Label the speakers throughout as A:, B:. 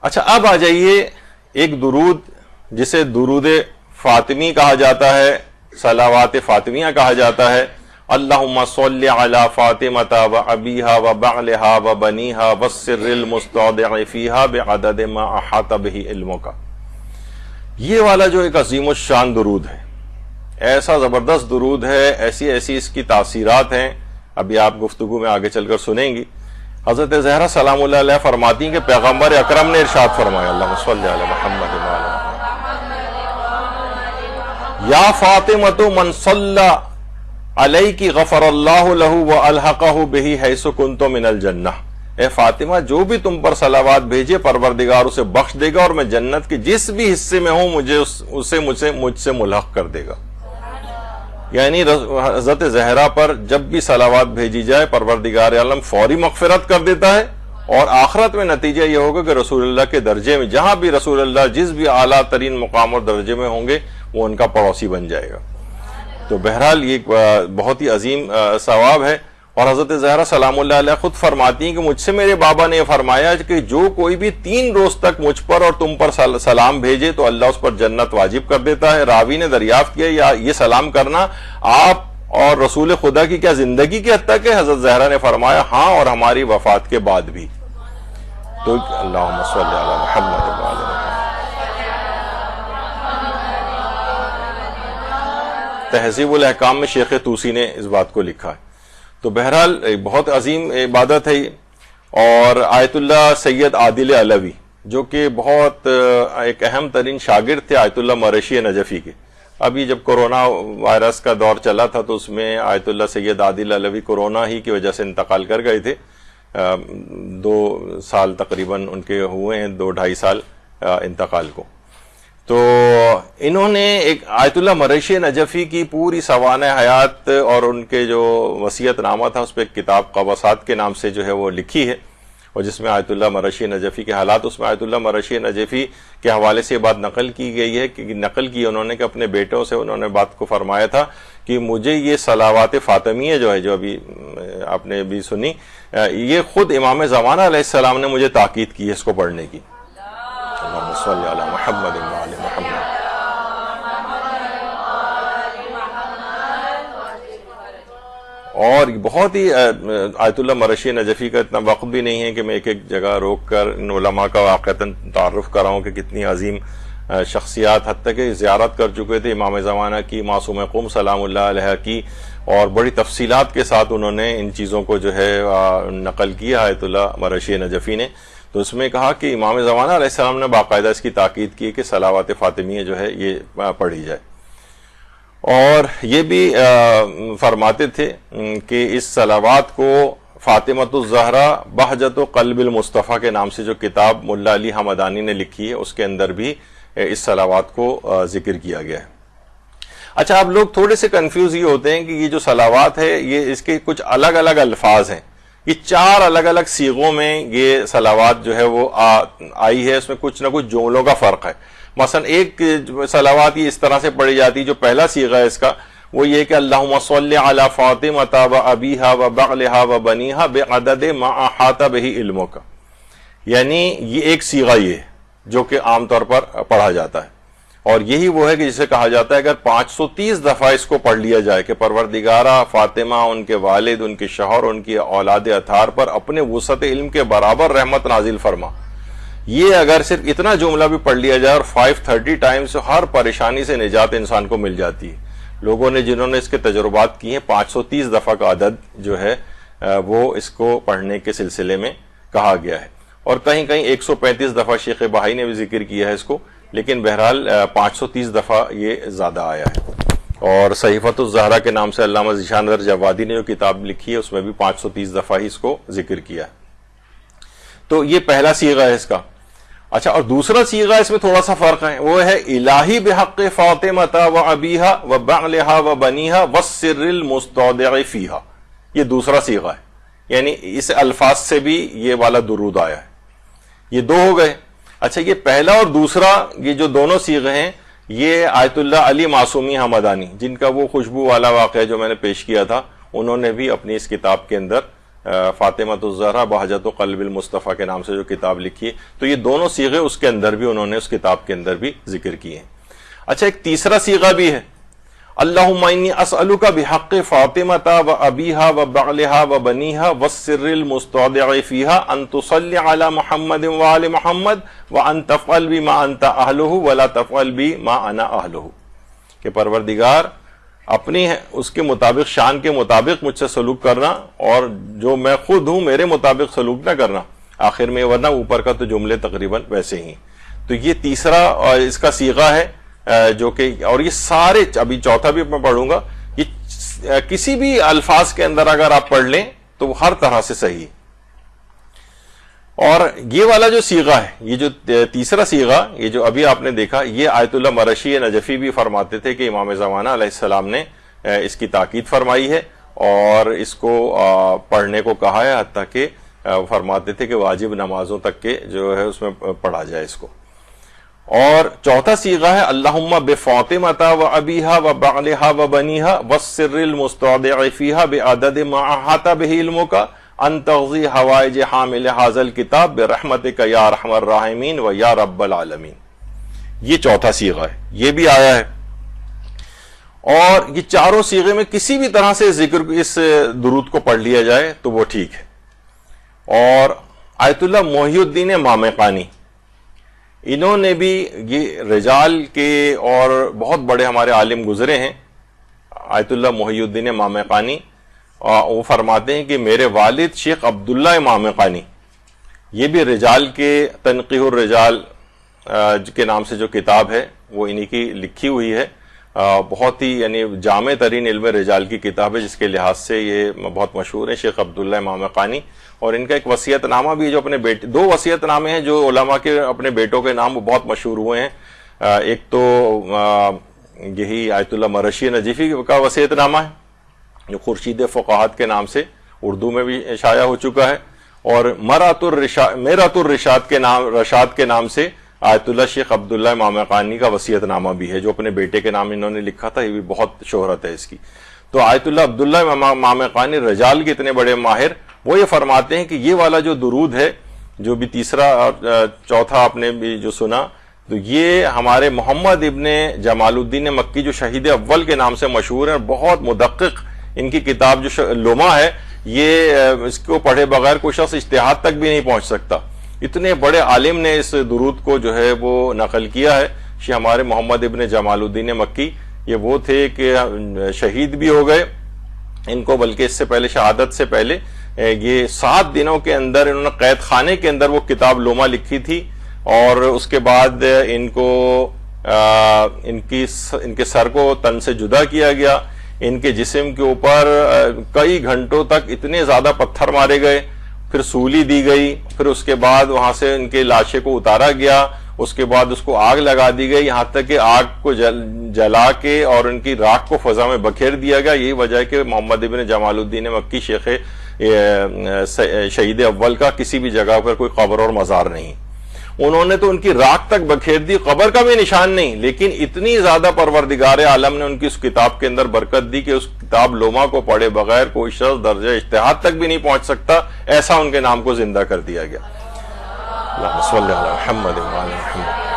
A: اچھا اب آ جائیے ایک درود جسے درود فاطمی کہا جاتا ہے، صلوات فاطمیہ کہا جاتا ہے. اللہم صلی علی فاطمۃ و ابیہا و بعلہا و بنیہا والسر المستودع فیہا بعدد ما احاط بہ علمک. یہ والا جو ایک عظیم الشان درود ہے، ایسا زبردست درود ہے، ایسی اس کی تاثیرات ہیں، ابھی آپ گفتگو میں آگے چل کر سنیں گی. حضرت زہرا سلام اللہ علیہ فرماتی ہیں کہ پیغمبر اکرم نے ارشاد فرمایا، اللہم صلی علی محمد و علی محمد، یا فاطمۃ من صلی علیک غفر اللہ لہ والحقہ بہ حیث کنت من الجنہ. اے فاطمہ، جو بھی تم پر صلوات بھیجے پروردگار اسے بخش دے گا اور میں جنت کے جس بھی حصے میں ہوں مجھ سے ملحق کر دے گا. یعنی حضرت زہرا پر جب بھی صلوات بھیجی جائے پروردگار عالم فوری مغفرت کر دیتا ہے، اور آخرت میں نتیجہ یہ ہوگا کہ رسول اللہ کے درجے میں جہاں بھی رسول اللہ جس بھی اعلیٰ ترین مقام اور درجے میں ہوں گے وہ ان کا پڑوسی بن جائے گا. تو بہرحال یہ بہت ہی عظیم ثواب ہے. اور حضرت زہرا سلام اللہ علیہ خود فرماتی ہیں کہ مجھ سے میرے بابا نے فرمایا کہ جو کوئی بھی 3 روز تک مجھ پر اور تم پر سلام بھیجے تو اللہ اس پر جنت واجب کر دیتا ہے. راوی نے دریافت کیا یا یہ سلام کرنا آپ اور رسول خدا کی کیا زندگی کے حد تک ہے؟ حضرت زہرا نے فرمایا ہاں، اور ہماری وفات کے بعد بھی. تو اللہم صلی علی محمد و علی محمد. تہذیب الاحکام میں شیخ طوسی نے اس بات کو لکھا ہے. تو بہرحال بہت عظیم عبادت ہے. اور آیت اللہ سید عادل علوی جو کہ بہت ایک اہم ترین شاگرد تھے آیت اللہ مرشی نجفی کے. ابھی جب کرونا وائرس کا دور چلا تھا تو اس میں آیت اللہ سید عادل علوی کرونا ہی کی وجہ سے انتقال کر گئے تھے. 2 سال تقریباً ان کے ہوئے ہیں، 2-2.5 سال انتقال کو. تو انہوں نے ایک آیت اللہ مرشی نجفی کی پوری سوانح حیات اور ان کے جو وصیت نامہ تھا اس پہ ایک کتاب قباصات کے نام سے جو ہے وہ لکھی ہے، اور جس میں آیت اللہ مرشی نجفی کے حالات، اس میں آیت اللہ مرشی نجفی کے حوالے سے یہ بات نقل کی گئی ہے کہ نقل کی انہوں نے کہ اپنے بیٹوں سے انہوں نے بات کو فرمایا تھا کہ مجھے یہ صلوات فاطمیہ جو ہے، جو ابھی آپ نے بھی سنی، یہ خود امام زمانہ علیہ السلام نے مجھے تاکید کی ہے اس کو پڑھنے کی. اللہم صلی علی محمد و علی محمد. اور بہت ہی آیت اللہ مرشی نجفی کا اتنا وقت بھی نہیں ہے کہ میں ایک جگہ روک کر ان علماء کا واقعتاً تعارف کراؤں کہ کتنی عظیم شخصیات حتیٰ کہ زیارت کر چکے تھے امام زمانہ کی، معصوم قوم سلام اللہ علیہ کی، اور بڑی تفصیلات کے ساتھ انہوں نے ان چیزوں کو جو ہے نقل کیا آیت اللہ مرشی نجفی نے. تو اس میں کہا کہ امام زمانہ علیہ السلام نے باقاعدہ اس کی تاکید کی کہ صلوات فاطمیہ جو ہے یہ پڑھی جائے. اور یہ بھی فرماتے تھے کہ اس صلوات کو فاطمۃ الزہرا بہجت قلب المصطفیٰ کے نام سے جو کتاب ملا علی حمدانی نے لکھی ہے اس کے اندر بھی اس صلوات کو ذکر کیا گیا ہے. اچھا، اب لوگ تھوڑے سے کنفیوز یہ ہوتے ہیں کہ یہ جو صلوات ہے یہ اس کے کچھ الگ الگ الفاظ ہیں. یہ 4 الگ الگ صیغوں میں یہ صلوات جو ہے وہ آئی ہے، اس میں کچھ نہ کچھ جملوں کا فرق ہے. مثلا ایک صلوات یہ اس طرح سے پڑھی جاتی ہے، جو پہلا صیغہ ہے اس کا وہ یہ کہ اللہم صلی علی فاطمۃ و ابیہا و بعلہا و بنیہا بعدد ما احاط بہ علمک. یعنی یہ ایک صیغہ یہ ہے جو کہ عام طور پر پڑھا جاتا ہے، اور یہی وہ ہے کہ جسے کہا جاتا ہے اگر 530 دفعہ اس کو پڑھ لیا جائے کہ پروردگارہ فاطمہ، ان کے والد، ان کے شوہر، ان کی اولاد اطہار پر اپنے وسعت علم کے برابر رحمت نازل فرما. یہ اگر صرف اتنا جملہ بھی پڑھ لیا جائے اور 530 ٹائمز ہر پریشانی سے نجات انسان کو مل جاتی ہے. لوگوں نے جنہوں نے اس کے تجربات کیے ہیں 530 دفعہ کا عدد جو ہے وہ اس کو پڑھنے کے سلسلے میں کہا گیا ہے. اور کہیں کہیں 135 دفعہ شیخ بہائی نے بھی ذکر کیا ہے اس کو، لیکن بہرحال 530 دفعہ یہ زیادہ آیا ہے. اور صحیفۃ الزہرا کے نام سے علامہ ذیشان ظفر جوادی نے جو کتاب لکھی ہے اس میں بھی 530 دفعہ ہی اس کو ذکر کیا ہے. تو یہ پہلا صیغہ ہے اس کا. اچھا، اور دوسرا صیغہ اس میں تھوڑا سا فرق ہے، وہ ہے الہی بحق فاطمۃ و ابیہا و بعلہا و بنیہا والسر المستودع فیہا. یہ دوسرا صیغہ ہے، یعنی اس الفاظ سے بھی یہ والا درود آیا ہے. یہ 2 ہو گئے. اچھا، یہ پہلا اور دوسرا یہ جو دونوں صیغے ہیں یہ آیت اللہ علی معصومی حمدانی، جن کا وہ خوشبو والا واقعہ جو میں نے پیش کیا تھا، انہوں نے بھی اپنی اس کتاب کے اندر فاطمۃ الزہرا بہجت قلب المصطفیٰ کے نام سے جو کتاب لکھی ہے، تو یہ دونوں صیغے اس کے اندر بھی انہوں نے اس کتاب کے اندر بھی ذکر کیے ہیں۔ اچھا، ایک تیسرا صیغہ بھی ہے، اللہم انی اسألک بحق فاطمۃ و ابیہا و بعلہا و بنیہا والسر المستودع فیہا ان تصلی علی محمد و آل محمد وان تفعل بی ما انت اہلہ ولا تفعل بی ما انا اہلہ، کہ پروردگار اپنی اس کے مطابق، شان کے مطابق مجھ سے سلوک کرنا، اور جو میں خود ہوں میرے مطابق سلوک نہ کرنا، آخر میں، ورنہ اوپر کا تو جملے تقریباً ویسے ہی۔ تو یہ تیسرا اس کا صیغہ ہے جو کہ، اور یہ سارے، ابھی چوتھا بھی میں پڑھوں گا، یہ کسی بھی الفاظ کے اندر اگر آپ پڑھ لیں تو وہ ہر طرح سے صحیح ہے۔ اور یہ والا جو صیغہ ہے، یہ جو تیسرا صیغہ، یہ جو ابھی آپ نے دیکھا، یہ آیت اللہ مرشی نجفی بھی فرماتے تھے کہ امام زمانہ علیہ السلام نے اس کی تاکید فرمائی ہے اور اس کو پڑھنے کو کہا ہے، حتیٰ کہ فرماتے تھے کہ واجب نمازوں تک کے جو ہے اس میں پڑھا جائے اس کو۔ اور چوتھا صیغہ ہے اللہم بفاطمۃ و ابیہا و بعلہا و بنیہا والسر المستودع فیہا بعدد ما احاط بہ علمک ان تقضی حوائج حامل ھذا الکتاب برحمتک یا ارحم الراحمین و یا رب العالمین۔ یہ چوتھا صیغہ ہے، یہ بھی آیا ہے۔ اور یہ چاروں صیغے میں کسی بھی طرح سے ذکر اس درود کو پڑھ لیا جائے تو وہ ٹھیک ہے۔ اور آیت اللہ محی الدین مامقانی، انہوں نے بھی، یہ رجال کے اور بہت بڑے ہمارے عالم گزرے ہیں، آیت اللہ محی الدین مامقانی، وہ فرماتے ہیں کہ میرے والد شیخ عبداللہ مامقانی، یہ بھی رجال کے تنقیح الرجال کے نام سے جو کتاب ہے وہ انہی کی لکھی ہوئی ہے، بہت ہی یعنی جامع ترین علم رجال کی کتاب ہے، جس کے لحاظ سے یہ بہت مشہور ہے، شیخ عبداللہ مامقانی۔ اور ان کا ایک وصیت نامہ بھی ہے جو اپنے بیٹے، دو وصیت نامے ہیں جو علماء کے اپنے بیٹوں کے نام وہ بہت مشہور ہوئے ہیں۔ ایک تو یہی آیت اللہ مرشی نجفی کا وصیت نامہ ہے جو خورشید فقاہت کے نام سے اردو میں بھی شائع ہو چکا ہے، اور میرات الرشاد کے نام سے آیت اللہ شیخ عبداللہ مامقانی کا وصیت نامہ بھی ہے جو اپنے بیٹے کے نام انہوں نے لکھا تھا، یہ بھی بہت شہرت ہے اس کی۔ تو آیت اللہ عبداللہ مامقانی رجال کے اتنے بڑے ماہر، وہ یہ فرماتے ہیں کہ یہ والا جو درود ہے، جو بھی تیسرا اور چوتھا آپ نے بھی جو سنا، تو یہ ہمارے محمد ابن جمال الدین مکی جو شہید اول کے نام سے مشہور ہیں، بہت مدقق، ان کی کتاب جو لمع ہے، یہ اس کو پڑھے بغیر کوئی شخص اجتہاد تک بھی نہیں پہنچ سکتا۔ اتنے بڑے عالم نے اس درود کو جو ہے وہ نقل کیا ہے۔ ہمارے محمد ابن جمال الدین مکی، یہ وہ تھے کہ شہید بھی ہو گئے، ان کو بلکہ اس سے پہلے، شہادت سے پہلے، یہ 7 دنوں کے اندر انہوں نے قید خانے کے اندر وہ کتاب لمع لکھی تھی، اور اس کے بعد ان کو ان کے سر کو تن سے جدا کیا گیا، ان کے جسم کے اوپر کئی گھنٹوں تک اتنے زیادہ پتھر مارے گئے، پھر سولی دی گئی، پھر اس کے بعد وہاں سے ان کے لاشیں کو اتارا گیا، اس کے بعد اس کو آگ لگا دی گئی، یہاں تک کہ آگ کو جلا کے اور ان کی راکھ کو فضا میں بکھیر دیا گیا۔ یہی وجہ ہے کہ محمد ابن جمال الدین مکی شیخ شہید اول کا کسی بھی جگہ پر کوئی قبر اور مزار نہیں، انہوں نے تو ان کی راکھ تک بکھیر دی، قبر کا بھی نشان نہیں، لیکن اتنی زیادہ پروردگار عالم نے ان کی اس کتاب کے اندر برکت دی کہ اس کتاب لمع کو پڑھے بغیر کوئی شخص درجہ اجتہاد تک بھی نہیں پہنچ سکتا، ایسا ان کے نام کو زندہ کر دیا گیا۔ اللہم صلی علی محمد وعلی محمد۔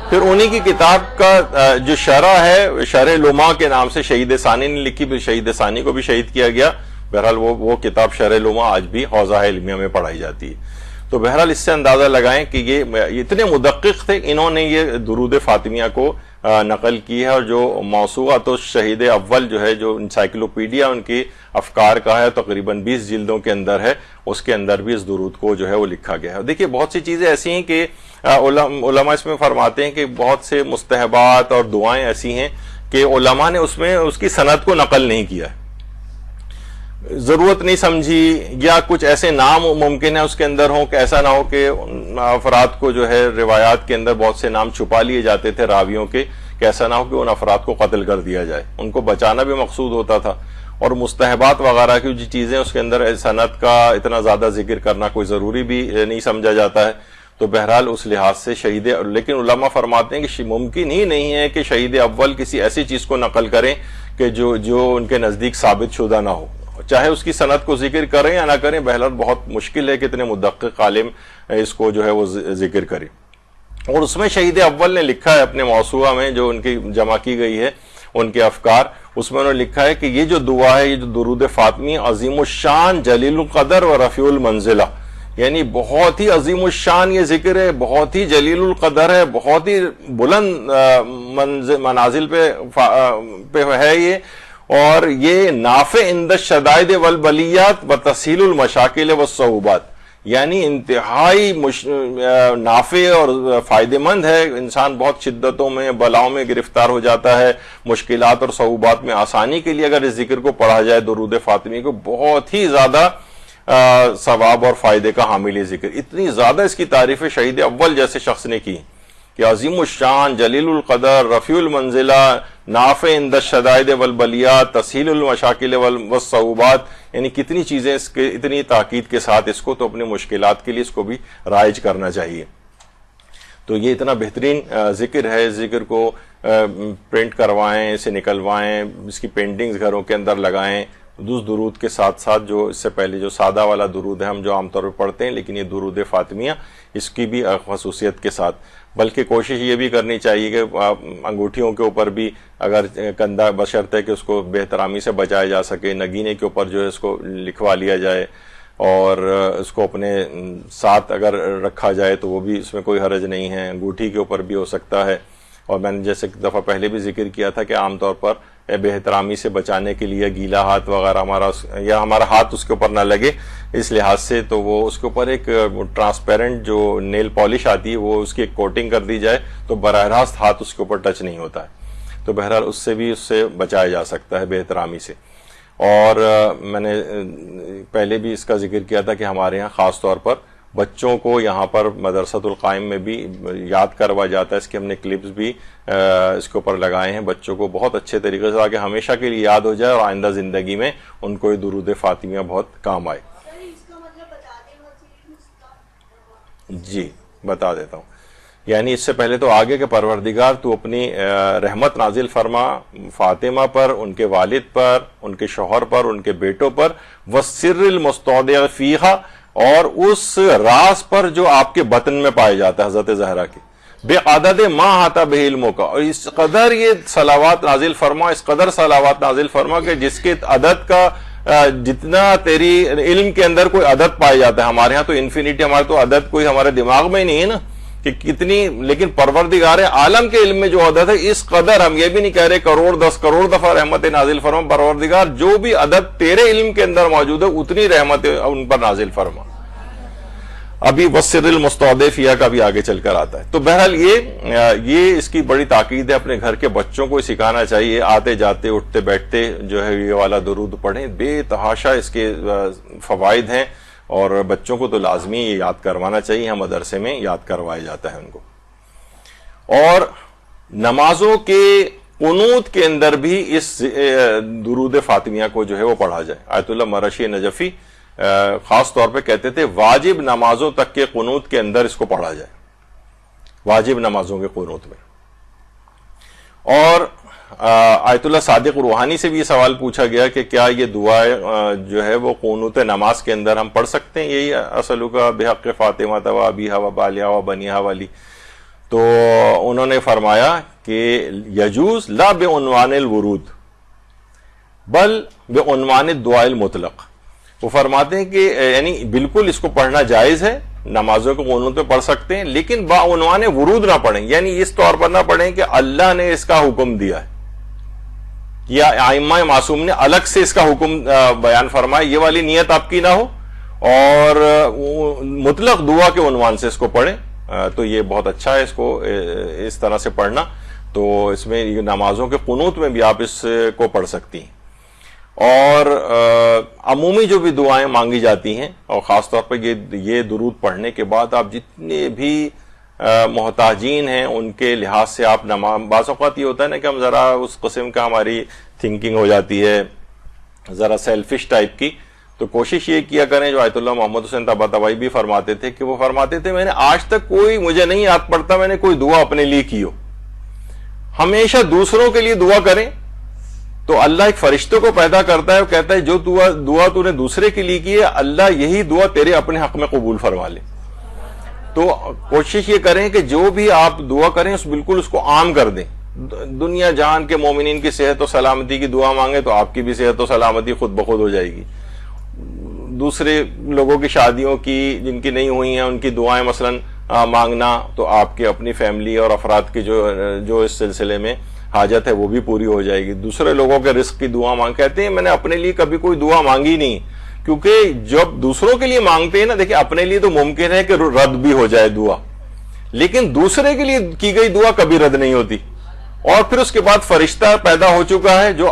A: پھر انہی کی کتاب کا جو شرح ہے، شرح لمع کے نام سے شہید ثانی نے لکھی، پھر شہید ثانی کو بھی شہید کیا گیا۔ بہرحال وہ کتاب شرح لمع آج بھی حوزہ علمیہ میں پڑھائی جاتی ہے۔ تو بہرحال اس سے اندازہ لگائیں کہ یہ اتنے مدقق تھے، انہوں نے یہ درود فاطمیہ کو نقل کی ہے، اور جو موسوعہ تو شہید اول جو ہے، جو انسائکلوپیڈیا ان کی افکار کا ہے، تقریباً 20 جلدوں کے اندر ہے، اس کے اندر بھی اس درود کو جو ہے وہ لکھا گیا ہے۔ دیکھیے بہت سی چیزیں ایسی ہیں کہ علماء اس میں فرماتے ہیں کہ بہت سے مستحبات اور دعائیں ایسی ہیں کہ علماء نے اس کی سند کو نقل نہیں کیا ہے، ضرورت نہیں سمجھی، یا کچھ ایسے نام ممکن ہے اس کے اندر ہوں کہ ایسا نہ ہو کہ افراد کو جو ہے روایات کے اندر بہت سے نام چھپا لیے جاتے تھے راویوں کے، کہ ایسا نہ ہو کہ ان افراد کو قتل کر دیا جائے، ان کو بچانا بھی مقصود ہوتا تھا۔ اور مستحبات وغیرہ کی جو چیزیں اس کے اندر سند کا اتنا زیادہ ذکر کرنا کوئی ضروری بھی نہیں سمجھا جاتا ہے۔ تو بہرحال اس لحاظ سے شہید، لیکن علماء فرماتے ہیں کہ ممکن ہی نہیں ہے کہ شہید اول کسی ایسی چیز کو نقل کریں کہ جو ان کے نزدیک ثابت شدہ نہ ہو، چاہے اس کی سند کو ذکر کریں یا نہ کریں، بہرحال بہت مشکل ہے کہ اتنے مدقق عالم اس کو جو ہے وہ ذکر کرے۔ اور اس میں شہید اول نے لکھا ہے اپنے موسوعہ میں، جو ان کی جمع کی گئی ہے ان کے افکار، اس میں انہوں نے لکھا ہے کہ یہ جو دعا ہے، یہ جو درود فاطمی عظیم الشان جلیل القدر و رفیع المنزلہ، یعنی بہت ہی عظیم الشان یہ ذکر ہے، بہت ہی جلیل القدر ہے، بہت ہی بلند منازل پہ ہے یہ، اور یہ نافع عند الشدائد والبلیات و تسہیل المشاکل والصعوبات، یعنی انتہائی نافع اور فائدہ مند ہے۔ انسان بہت شدتوں میں، بلاؤں میں گرفتار ہو جاتا ہے، مشکلات اور صعوبات میں آسانی کے لیے اگر اس ذکر کو پڑھا جائے، درود فاطمی کو، بہت ہی زیادہ ثواب اور فائدے کا حامل ذکر۔ اتنی زیادہ اس کی تعریف شہید اول جیسے شخص نے کی کہ عظیم الشان جلیل القدر رفیع المنزلہ نافع عند الشدائد والبلیات تسہیل المشاکل والصعوبات، یعنی کتنی چیزیں اس کے اتنی تاکید کے ساتھ اس کو تو اپنی مشکلات کے لیے اس کو بھی رائج کرنا چاہیے۔ تو یہ اتنا بہترین ذکر ہے، اس ذکر کو پرنٹ کروائیں، اسے نکلوائیں، اس کی پینٹنگز گھروں کے اندر لگائیں، اس درود کے ساتھ ساتھ جو اس سے پہلے جو سادہ والا درود ہے ہم جو عام طور پر پڑھتے ہیں، لیکن یہ درود فاطمیہ اس کی بھی خصوصیت کے ساتھ، بلکہ کوشش یہ بھی کرنی چاہیے کہ انگوٹھیوں کے اوپر بھی اگر کندھا بشرط ہے کہ اس کو بے احترامی سے بچایا جا سکے، نگینے کے اوپر جو ہے اس کو لکھوا لیا جائے، اور اس کو اپنے ساتھ اگر رکھا جائے تو وہ بھی اس میں کوئی حرج نہیں ہے، انگوٹھی کے اوپر بھی ہو سکتا ہے۔ اور میں نے جیسے ایک دفعہ پہلے بھی ذکر کیا تھا کہ عام طور پر بے احترامی سے بچانے کے لیے گیلا ہاتھ وغیرہ ہمارا ہاتھ اس کے اوپر نہ لگے، اس لحاظ سے تو وہ اس کے اوپر ایک ٹرانسپیرنٹ جو نیل پالش آتی ہے وہ اس کی ایک کوٹنگ کر دی جائے تو براہ راست ہاتھ اس کے اوپر ٹچ نہیں ہوتا ہے، تو بہرحال اس سے بچایا جا سکتا ہے بے احترامی سے۔ اور میں نے پہلے بھی اس کا ذکر کیا تھا کہ ہمارے ہاں خاص طور پر بچوں کو یہاں پر مدرسۃ القائم میں بھی یاد کروا جاتا ہے، اس کے ہم نے کلپس بھی اس کے اوپر لگائے ہیں بچوں کو بہت اچھے طریقے سے، تاکہ ہمیشہ کے لیے یاد ہو جائے اور آئندہ زندگی میں ان کو یہ درود فاطمیہ بہت کام آئے۔ جی بتا دیتا ہوں، یعنی اس سے پہلے تو آگے کہ پروردگار تو اپنی رحمت نازل فرما فاطمہ پر، ان کے والد پر، ان کے شوہر پر، ان کے بیٹوں پر، وَالسِّرِّ الْمُسْتَوْدِعِ فِيهَا، اور اس راز پر جو آپ کے بطن میں پائے جاتا ہے حضرت زہرا کے، بے عدد ما احاطہ بہ علمہ کا، اور اس قدر یہ صلوات نازل فرما، اس قدر صلوات نازل فرما کہ جس کے عدد کا جتنا تیری علم کے اندر کوئی عدد پایا جاتا ہے، ہمارے ہاں تو انفینٹی، ہمارے تو عدد کوئی ہمارے دماغ میں ہی نہیں ہے نا کہ کتنی، لیکن پروردگار عالم کے علم میں جو عدد ہے اس قدر، ہم یہ بھی نہیں کہہ رہے کروڑ 10 کروڑ دفعہ رحمت نازل فرما، پروردگار جو بھی عدد تیرے علم کے اندر موجود ہے اتنی رحمت ان پر نازل فرما۔ ابھی وَالسِّرِّ الْمُسْتَوْدِعِ فِيهَا کا بھی آگے چل کر آتا ہے۔ تو بہرحال یہ اس کی بڑی تاکید ہے، اپنے گھر کے بچوں کو سکھانا چاہیے، آتے جاتے اٹھتے بیٹھتے جو ہے یہ والا درود پڑھیں، بے تحاشا اس کے فوائد ہیں، اور بچوں کو تو لازمی یہ یاد کروانا چاہیے، ہم مدرسے میں یاد کروایا جاتا ہے ان کو۔ اور نمازوں کے قنوت کے اندر بھی اس درود فاطمیہ کو جو ہے وہ پڑھا جائے۔ آیت اللہ مرشی نجفی خاص طور پہ کہتے تھے واجب نمازوں تک کے قنوت کے اندر اس کو پڑھا جائے، واجب نمازوں کے قنوت میں۔ اور آیت اللہ صادق روحانی سے بھی یہ سوال پوچھا گیا کہ کیا یہ دعا جو ہے وہ قنوت نماز کے اندر ہم پڑھ سکتے ہیں، یہی اسألک بحق فاطمہ و ابیہا و بالیہا و بنیہا والی؟ تو انہوں نے فرمایا کہ یجوز لا بعنوان الورود بل بعنوان الدعاء المطلق۔ وہ فرماتے ہیں کہ یعنی بالکل اس کو پڑھنا جائز ہے، نمازوں کو قنوت میں پڑھ سکتے ہیں، لیکن بعنوان ورود نہ پڑھیں، یعنی اس طور پر نہ پڑھیں کہ اللہ نے اس کا حکم دیا ہے یا ائمہ معصوم نے الگ سے اس کا حکم بیان فرمایا، یہ والی نیت آپ کی نہ ہو، اور مطلق دعا کے عنوان سے اس کو پڑھیں تو یہ بہت اچھا ہے اس کو اس طرح سے پڑھنا۔ تو اس میں نمازوں کے قنوت میں بھی آپ اس کو پڑھ سکتی ہیں۔ اور عمومی جو بھی دعائیں مانگی جاتی ہیں، اور خاص طور پر یہ درود پڑھنے کے بعد آپ جتنے بھی محتاجین ہیں ان کے لحاظ سے آپ بعض اوقات یہ ہوتا ہے نا کہ ہم ذرا اس قسم کا ہماری تھنکنگ ہو جاتی ہے ذرا سیلفش ٹائپ کی، تو کوشش یہ کیا کریں جو آیت اللہ محمد حسین طباطبائی بھی فرماتے تھے کہ وہ فرماتے تھے میں نے آج تک کوئی مجھے نہیں یاد پڑتا میں نے کوئی دعا اپنے لیے کی ہو. ہمیشہ دوسروں کے لیے دعا کریں تو اللہ ایک فرشتوں کو پیدا کرتا ہے, وہ کہتا ہے جو دعا تو نے دوسرے کے لیے کی ہے اللہ یہی دعا تیرے اپنے حق میں قبول فرما لے. تو کوشش یہ کریں کہ جو بھی آپ دعا کریں بالکل اس کو عام کر دیں. دنیا جہان کے مومنین کی صحت و سلامتی کی دعا مانگیں تو آپ کی بھی صحت و سلامتی خود بخود ہو جائے گی. دوسرے لوگوں کی شادیوں کی جن کی نہیں ہوئی ہیں ان کی دعائیں مثلا مانگنا تو آپ کے اپنی فیملی اور افراد کی جو اس سلسلے میں حاجت ہے وہ بھی پوری ہو جائے گی. دوسرے لوگوں کے رزق کی دعا کہتے ہیں میں نے اپنے لیے کبھی کوئی دعا مانگی نہیں, کیونکہ جب دوسروں کے لیے مانگتے ہیں نا, دیکھیں اپنے لیے تو ممکن ہے کہ رد بھی ہو جائے دعا, لیکن دوسرے کے لیے کی گئی دعا کبھی رد نہیں ہوتی. اور پھر اس کے بعد فرشتہ پیدا ہو چکا ہے جو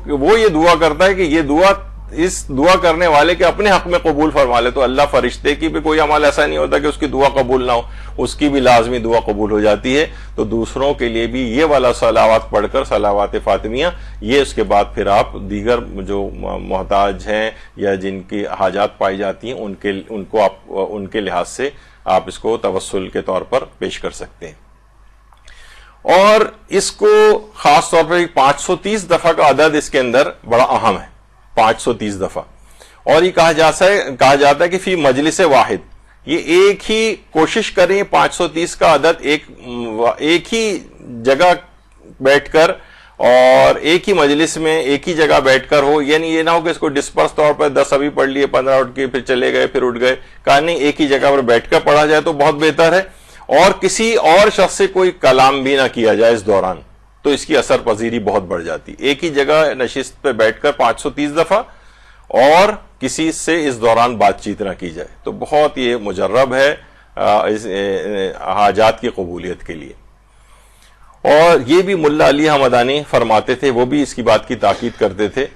A: وہ یہ دعا کرتا ہے کہ یہ دعا اس دعا کرنے والے کے اپنے حق میں قبول فرما لے. تو اللہ فرشتے کی بھی کوئی عمل ایسا نہیں ہوتا کہ اس کی دعا قبول نہ ہو, اس کی بھی لازمی دعا قبول ہو جاتی ہے. تو دوسروں کے لیے بھی یہ والا صلوات پڑھ کر صلوات فاطمیہ, یہ اس کے بعد پھر آپ دیگر جو محتاج ہیں یا جن کی حاجات پائی جاتی ہیں ان کو آپ ان کے لحاظ سے آپ اس کو توسل کے طور پر پیش کر سکتے ہیں. اور اس کو خاص طور پر 530 دفعہ کا عدد اس کے اندر بڑا اہم ہے, 530 دفعہ. اور یہ کہا جاتا ہے کہ فی مجلس واحد, یہ ایک ہی کوشش کریں 530 کا عدد ایک ہی جگہ بیٹھ کر اور ایک ہی مجلس میں ایک ہی جگہ بیٹھ کر ہو. یعنی یہ نہ ہو کہ اس کو ڈسپرس طور پر 10 ابھی پڑھ لیے, 15 اٹھ کے پھر چلے گئے پھر اٹھ گئے, کہا نہیں ایک ہی جگہ پر بیٹھ کر پڑھا جائے تو بہت بہتر ہے. اور کسی اور شخص سے کوئی کلام بھی نہ کیا جائے اس دوران, تو اس کی اثر پذیری بہت بڑھ جاتی. ایک ہی جگہ نشست پہ بیٹھ کر 530 دفعہ اور کسی سے اس دوران بات چیت نہ کی جائے, تو بہت یہ مجرب ہے حاجات کی قبولیت کے لیے. اور یہ بھی ملا علی حمدانی فرماتے تھے, وہ بھی اس کی بات کی تاکید کرتے تھے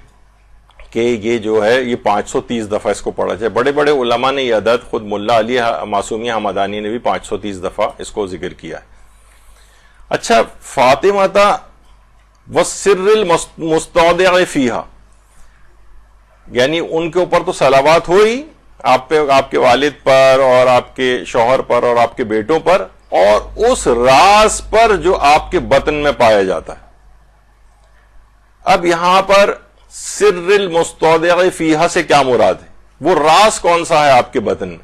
A: کہ یہ جو ہے یہ 530 دفعہ اس کو پڑھا جائے. بڑے بڑے علماء نے یہ عدد, خود ملا علی معصومی حمدانی نے بھی 530 دفعہ اس کو ذکر کیا ہے. اچھا, فاطمہ والسر المستودع فیہا, یعنی ان کے اوپر تو صلوات ہوئی آپ پہ, آپ کے والد پر اور آپ کے شوہر پر اور آپ کے بیٹوں پر, اور اس راز پر جو آپ کے بطن میں پایا جاتا ہے. اب یہاں پر سر المستودع فیہا سے کیا مراد ہے, وہ راز کون سا ہے آپ کے بطن میں؟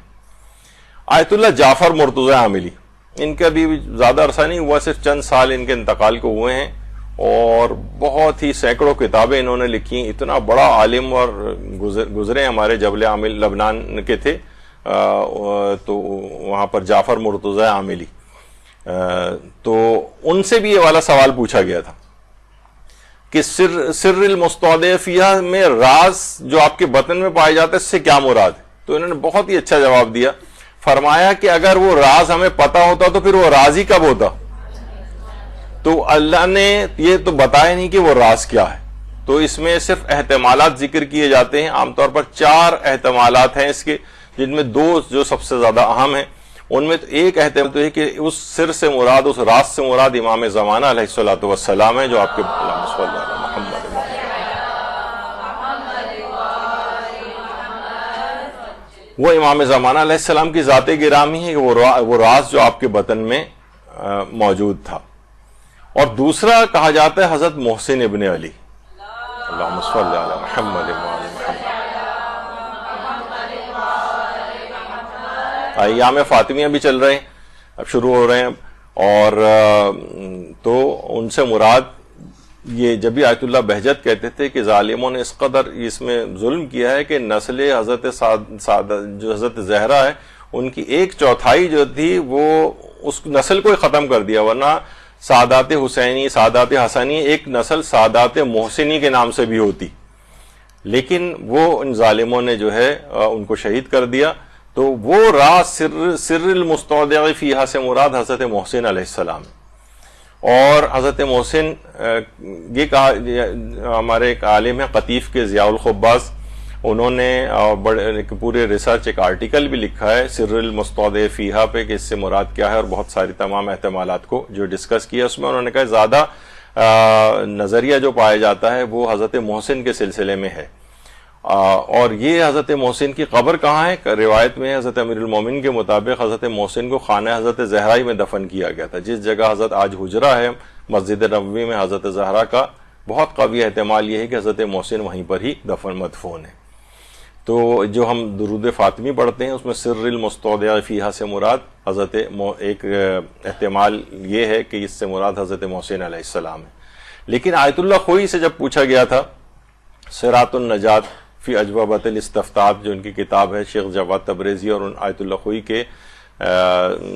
A: آیت اللہ جعفر مرتضی عاملی, ان کا بھی زیادہ عرصہ نہیں ہوا, صرف چند سال ان کے انتقال کو ہوئے ہیں, اور بہت ہی سینکڑوں کتابیں انہوں نے لکھی. اتنا بڑا عالم اور گزرے ہمارے جبل عامل لبنان کے تھے, تو وہاں پر جعفر مرتضی عاملی, تو ان سے بھی یہ والا سوال پوچھا گیا تھا کہ سر المستودع فیہا میں راز جو آپ کے بطن میں پائے جاتا ہے اس سے کیا مراد ہے. تو انہوں نے بہت ہی اچھا جواب دیا, فرمایا کہ اگر وہ راز ہمیں پتا ہوتا تو پھر وہ راز ہی کب ہوتا. تو اللہ نے یہ تو بتایا نہیں کہ وہ راز کیا ہے, تو اس میں صرف احتمالات ذکر کیے جاتے ہیں. عام طور پر 4 احتمالات ہیں اس کے, جن میں 2 جو سب سے زیادہ اہم ہیں. ان میں تو ایک احتمال تو ہے کہ اس سر سے مراد, اس راز سے مراد امام زمانہ علیہ الصلوۃ والسلام ہے, جو آپ کے وہ امام زمانہ علیہ السلام کی ذات گرامی ہے, وہ راز جو آپ کے بطن میں موجود تھا. اور دوسرا کہا جاتا ہے حضرت محسن ابن علی, اللہم صلی علی محمد. ایام فاطمیہ بھی چل رہے ہیں, اب شروع ہو رہے ہیں, اور تو ان سے مراد یہ جب بھی آیت اللہ بہجت کہتے تھے کہ ظالموں نے اس قدر اس میں ظلم کیا ہے کہ نسل حضرت جو حضرت زہرا ہے ان کی 1/4 جو تھی وہ اس نسل کو ہی ختم کر دیا, ورنہ سادات حسینی, سادات حسنی, ایک نسل سادات محسنی کے نام سے بھی ہوتی, لیکن وہ ان ظالموں نے جو ہے ان کو شہید کر دیا. تو وہ راز سر المستودع فیہا سے مراد حضرت محسن علیہ السلام. اور حضرت محسن یہ کہا, ہمارے ایک عالم ہیں قطیف کے ضیاء الخباز, انہوں نے پورے ریسرچ ایک آرٹیکل بھی لکھا ہے سر المستودع فیہا پہ کہ اس سے مراد کیا ہے, اور بہت ساری تمام احتمالات کو جو ڈسکس کیا اس میں انہوں نے کہا زیادہ نظریہ جو پایا جاتا ہے وہ حضرت محسن کے سلسلے میں ہے. اور یہ حضرت محسن کی قبر کہاں ہے؟ روایت میں حضرت امیر المومنین کے مطابق حضرت محسن کو خانہ حضرت زہرا میں دفن کیا گیا تھا، جس جگہ حضرت آج حجرہ ہے مسجد نبوی میں حضرت زہرا کا بہت قوی احتمال یہ ہے کہ حضرت محسن وہیں پر ہی مدفون ہے۔ تو جو ہم درود فاطمی پڑھتے ہیں اس میں سر المستودع فیہا سے مراد حضرت ایک احتمال یہ ہے کہ اس سے مراد حضرت محسن علیہ السلام ہے۔ لیکن آیت اللہ خوئی سے جب پوچھا گیا تھا صراط النجات فی اجوبۃ الاستفتاء جو ان کی کتاب ہے شیخ جواد تبریزی اور آیت اللہ خوئی کے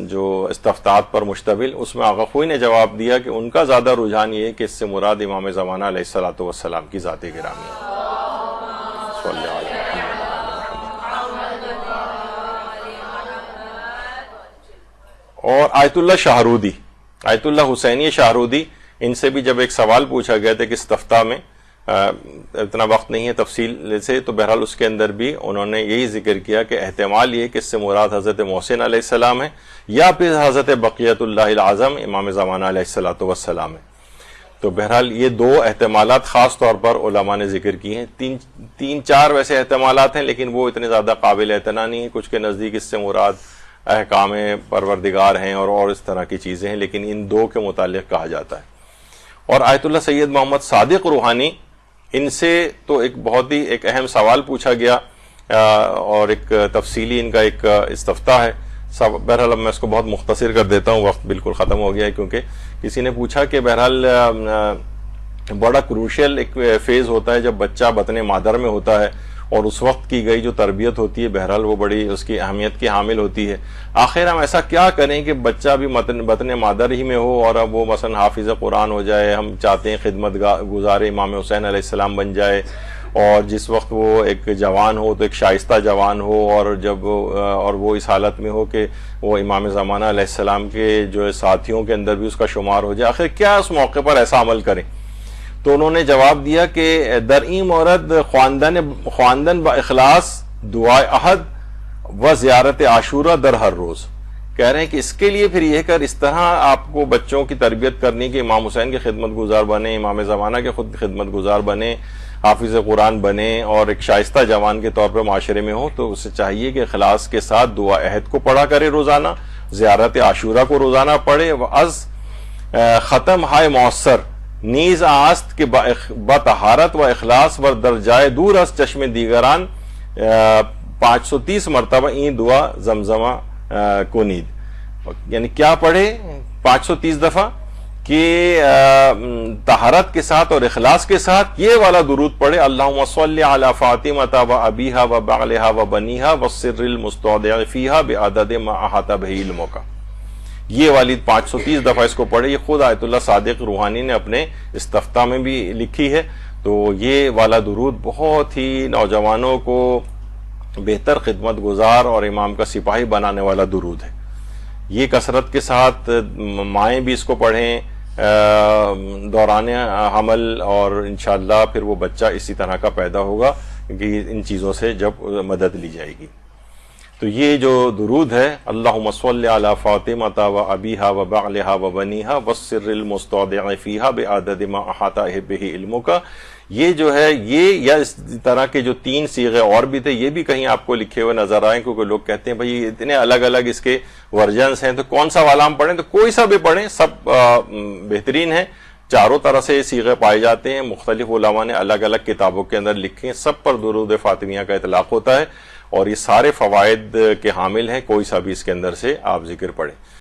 A: جو استفتاءات پر مشتمل، اس میں آقا خوئی نے جواب دیا کہ ان کا زیادہ رجحان یہ ہے کہ اس سے مراد امام زمانہ علیہ الصلوۃ والسلام کی ذات گرامی ہے۔ صلی اللہ علیہ وسلم۔ اور آیت اللہ شاہرودی، آیت اللہ حسینی شاہرودی، ان سے بھی جب ایک سوال پوچھا گیا تھا کہ استفتاء میں اتنا وقت نہیں ہے تفصیل سے، تو بہرحال اس کے اندر بھی انہوں نے یہی ذکر کیا کہ احتمال یہ کہ اس سے مراد حضرت محسن علیہ السلام ہے یا پھر حضرت بقیت اللہ العظم امام زمانہ علیہ الصلوۃ والسلام ہے۔ تو بہرحال یہ دو احتمالات خاص طور پر علماء نے ذکر کی ہیں، تین چار ویسے احتمالات ہیں لیکن وہ اتنے زیادہ قابل اعتنا نہیں ہیں۔ کچھ کے نزدیک اس سے مراد احکام پروردگار ہیں اور اس طرح کی چیزیں ہیں، لیکن ان دو کے متعلق کہا جاتا ہے۔ اور آیت اللہ سید محمد صادق روحانی، ان سے تو ایک بہت ہی ایک اہم سوال پوچھا گیا اور ایک تفصیلی ان کا ایک استفتاء ہے۔ بہرحال میں اس کو بہت مختصر کر دیتا ہوں، وقت بالکل ختم ہو گیا ہے، کیونکہ کسی نے پوچھا کہ بہرحال بڑا کروشل ایک فیز ہوتا ہے جب بچہ بطن مادر میں ہوتا ہے، اور اس وقت کی گئی جو تربیت ہوتی ہے بہرحال وہ بڑی اس کی اہمیت کی حامل ہوتی ہے۔ آخر ہم ایسا کیا کریں کہ بچہ بھی بطن مادر ہی میں ہو اور اب وہ مثلا حافظ قرآن ہو جائے، ہم چاہتے ہیں خدمت گزار امام حسین علیہ السلام بن جائے، اور جس وقت وہ ایک جوان ہو تو ایک شائستہ جوان ہو، اور وہ اس حالت میں ہو کہ وہ امام زمانہ علیہ السلام کے جو ساتھیوں کے اندر بھی اس کا شمار ہو جائے، آخر کیا اس موقع پر ایسا عمل کریں؟ تو انہوں نے جواب دیا کہ درئی مورد خواندن با اخلاص دعائے احد و زیارت عاشورہ در ہر روز، کہہ رہے ہیں کہ اس کے لیے پھر یہ کر اس طرح آپ کو بچوں کی تربیت کرنی کہ امام حسین کے خدمت گزار بنے، امام زمانہ کے خود خدمت گزار بنے، حافظ قرآن بنے اور ایک شائستہ جوان کے طور پر معاشرے میں ہو، تو اسے چاہیے کہ اخلاص کے ساتھ دعا عہد کو پڑھا کرے روزانہ، زیارت عاشورہ کو روزانہ پڑھے، وَأَز ختم ہائے مؤثر نیز آست کہ بطہارت و اخلاص و درجائے دور از چشم دیگران 530 مرتبہ این دعا زمزمہ کنید، یعنی کیا پڑھے 530 دفعہ کہ طہارت کے ساتھ اور اخلاص کے ساتھ یہ والا درود پڑھے، اللہم صلی علی فاطمہ و ابیہا و بعلہا و بنیہا و السر المستودع فیہا بعدد ما احاط بہ علمک، یہ والی 530 دفعہ اس کو پڑھے۔ یہ خود آیت اللہ صادق روحانی نے اپنے استفتاء میں بھی لکھی ہے۔ تو یہ والا درود بہت ہی نوجوانوں کو بہتر خدمت گزار اور امام کا سپاہی بنانے والا درود ہے۔ یہ کثرت کے ساتھ مائیں بھی اس کو پڑھیں دوران حمل، اور انشاءاللہ پھر وہ بچہ اسی طرح کا پیدا ہوگا کہ ان چیزوں سے جب مدد لی جائے گی۔ تو یہ جو درود ہے اللہم صلی علی فاطمہ و ابیہا و بعلہا و بنیہا والسر المستودع فیہا بعدد ما احاط بہ علمک، یہ جو ہے یہ یا اس طرح کے جو 3 صیغے اور بھی تھے یہ بھی کہیں آپ کو لکھے ہوئے نظر آئیں، کیونکہ لوگ کہتے ہیں بھائی اتنے الگ الگ اس کے ورژنس ہیں تو کون سا والا ہم پڑھیں، تو کوئی سا بھی پڑھیں، سب بہترین ہے۔ چاروں طرح سے صیغے پائے جاتے ہیں، مختلف علماء نے الگ الگ کتابوں کے اندر لکھے ہیں، سب پر درود فاطمیہ کا اطلاق ہوتا ہے، اور یہ سارے فوائد کے حامل ہیں، کوئی سا بھی اس کے اندر سے آپ ذکر پڑھیں۔